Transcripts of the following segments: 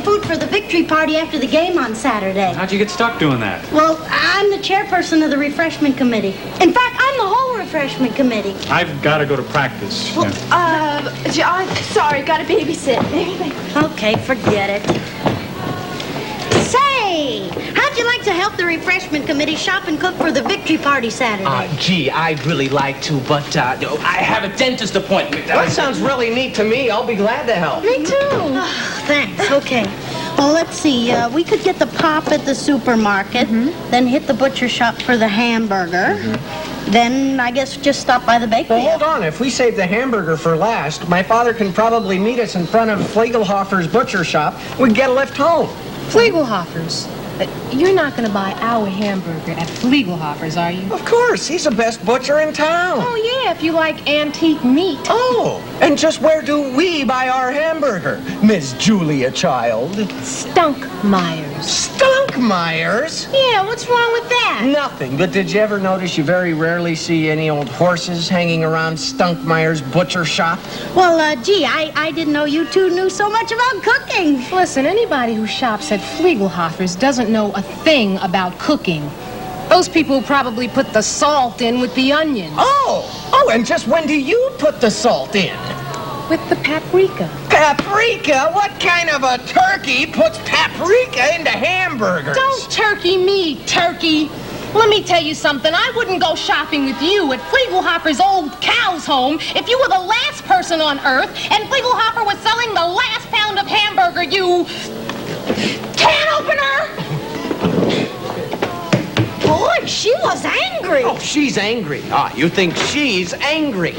food for the victory party after the game on Saturday. How'd you get stuck doing that? Well, I'm the chairperson of the refreshment committee. In fact, I'm the whole refreshment committee. I've got to go to practice. Well, John, sorry, gotta babysit. Okay, forget it. Say, how'd you like to help the refreshment committee shop and cook for the victory party Saturday? Gee, I'd really like to, but I have a dentist appointment. That sounds really neat to me. I'll be glad to help. Me too. Oh, thanks. Okay. Well, let's see. We could get the pop at the supermarket, then hit the butcher shop for the hamburger. Then, I guess, just stop by the bakery. Well, hold on. If we save the hamburger for last, my father can probably meet us in front of Flegelhofer's butcher shop. We can get a lift home. Flegelhofer's? You're not going to buy our hamburger at Flegelhofer's, are you? Of course. He's the best butcher in town. Oh, yeah, if you like antique meat. Oh, and just where do we buy our hamburger, Miss Julia Child? Stunkmeyer's. Stunkmeyer's? Yeah, what's wrong with that? Nothing, but did you ever notice you very rarely see any old horses hanging around Stunkmeyer's butcher shop? Well, gee, I didn't know you two knew so much about cooking. Listen, anybody who shops at Flegelhofer's doesn't know a thing about cooking. Those people probably put the salt in with the onions. Oh, and just when do you put the salt in? With the paprika. Paprika? What kind of a turkey puts paprika into hamburgers? Don't turkey me, turkey. Let me tell you something. I wouldn't go shopping with you at Flegelhofer's old cow's home if you were the last person on earth and Flegelhofer was selling the last pound of hamburger, you can opener! Boy, she was angry. Oh, she's angry. You think she's angry?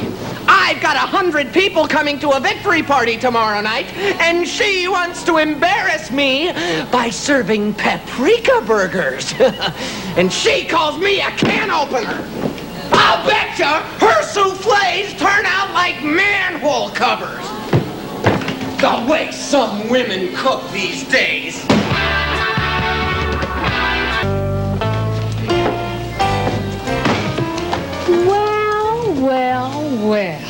I've got 100 people coming to a victory party tomorrow night, and she wants to embarrass me by serving paprika burgers. And she calls me a can opener. I'll betcha her soufflés turn out like manhole covers. The way some women cook these days. Well,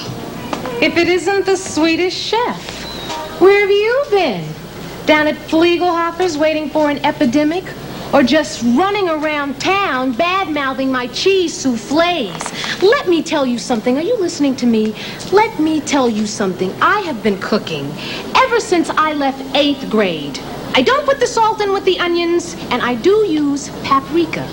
if it isn't the Swedish chef, where have you been? Down at Flegelhofer's waiting for an epidemic? Or just running around town bad-mouthing my cheese soufflés? Let me tell you something. Are you listening to me? Let me tell you something. I have been cooking ever since I left 8th grade. I don't put the salt in with the onions, and I do use paprika.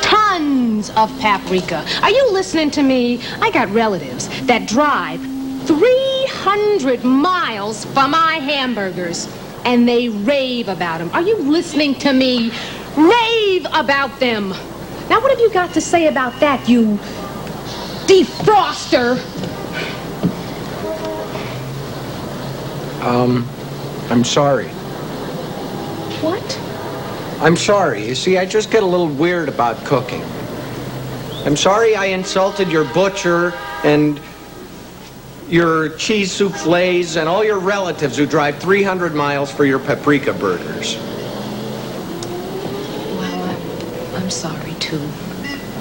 Tons of paprika. Are you listening to me? I got relatives that drive 300 miles for my hamburgers, and they rave about them. Are you listening to me? Rave about them. Now, what have you got to say about that, you defroster? I'm sorry. What? I'm sorry. You see, I just get a little weird about cooking. I'm sorry I insulted your butcher and your cheese soufflés and all your relatives who drive 300 miles for your paprika burgers. Well, I'm sorry, too.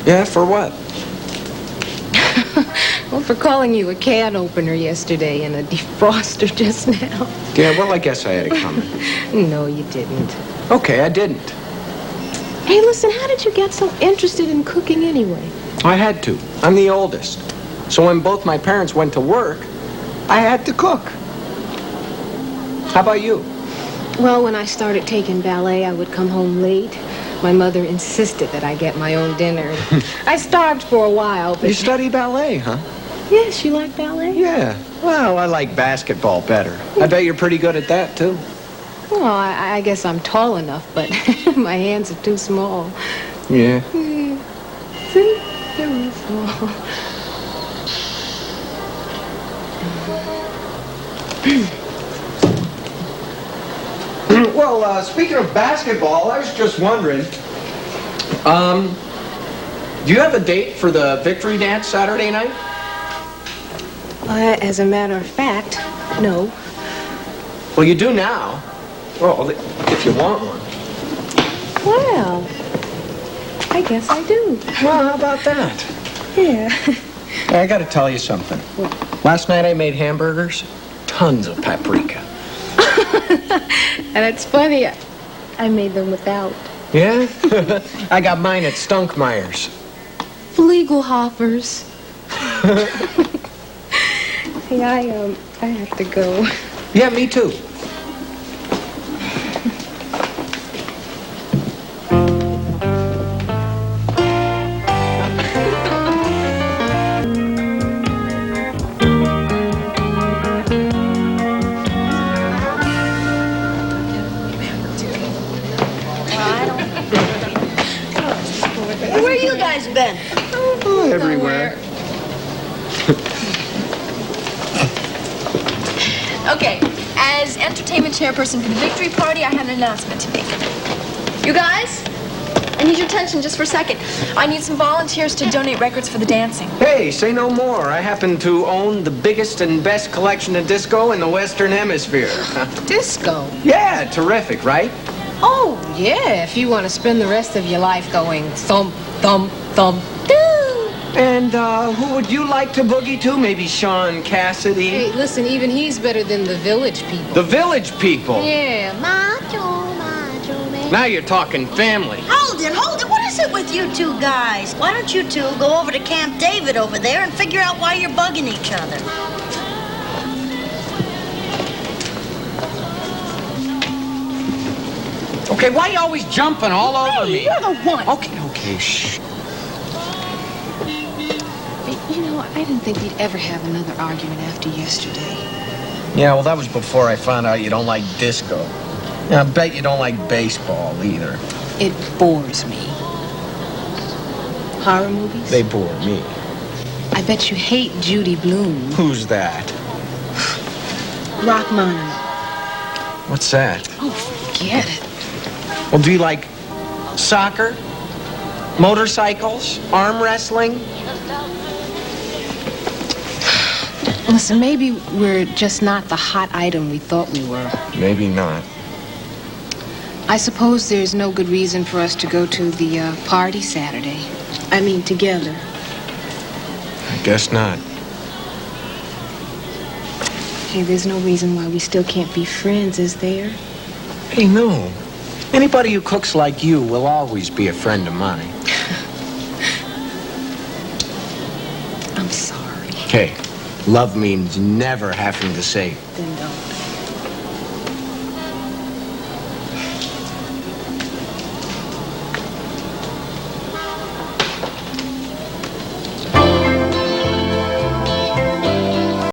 Yeah, for what? Well, for calling you a can opener yesterday and a defroster just now. Yeah, well, I guess I had it coming. No, you didn't. Okay, I didn't. Hey, listen, how did you get so interested in cooking anyway? I had to. I'm the oldest. So when both my parents went to work, I had to cook. How about you? Well, when I started taking ballet, I would come home late. My mother insisted that I get my own dinner. I starved for a while, but... You study ballet, huh? Yes, you like ballet? Yeah. Well, I like basketball better. I bet you're pretty good at that, too. Well, I guess I'm tall enough, but my hands are too small. Yeah. See? They're real small. Well, speaking of basketball, I was just wondering, do you have a date for the victory dance Saturday night? As a matter of fact, no. Well, you do now. Well, if you want one. Well, I guess I do. Well, how about that? Yeah. I got to tell you something. Last night I made hamburgers, tons of paprika. And it's funny, I made them without. Yeah? I got mine at Stunkmeyer's. Fliegelhoffers. Hey, I have to go. Yeah, me too. Where you guys been? Oh, everywhere. Okay, as entertainment chairperson for the victory party, I have an announcement to make. You guys, I need your attention just for a second. I need some volunteers to donate records for the dancing. Hey, say no more. I happen to own the biggest and best collection of disco in the Western Hemisphere. Disco? Yeah, terrific, right? Oh, yeah, if you want to spend the rest of your life going thump, thump, thump, doo. And who would you like to boogie to? Maybe Sean Cassidy? Hey, listen, even he's better than the village people. The Village People? Yeah, Macho, macho, man. Now you're talking family. Hold it, hold it. What is it with you two guys? Why don't you two go over to Camp David over there and figure out why you're bugging each other? Okay, why you always jumping all over me? You're the one. Okay, shh. You know, I didn't think we'd ever have another argument after yesterday. Yeah, well, that was before I found out you don't like disco. Yeah, I bet you don't like baseball either. It bores me. Horror movies? They bore me. I bet you hate Judy Blume. Who's that? Rachmaninoff. What's that? Oh, forget it. Well, do you like soccer? Motorcycles? Arm wrestling? Listen, maybe we're just not the hot item we thought we were. Maybe not. I suppose there's no good reason for us to go to the party Saturday. I mean, together. I guess not. Hey, there's no reason why we still can't be friends, is there? Hey, no. Anybody who cooks like you will always be a friend of mine. I'm sorry. Okay, love means never having to say Then don't.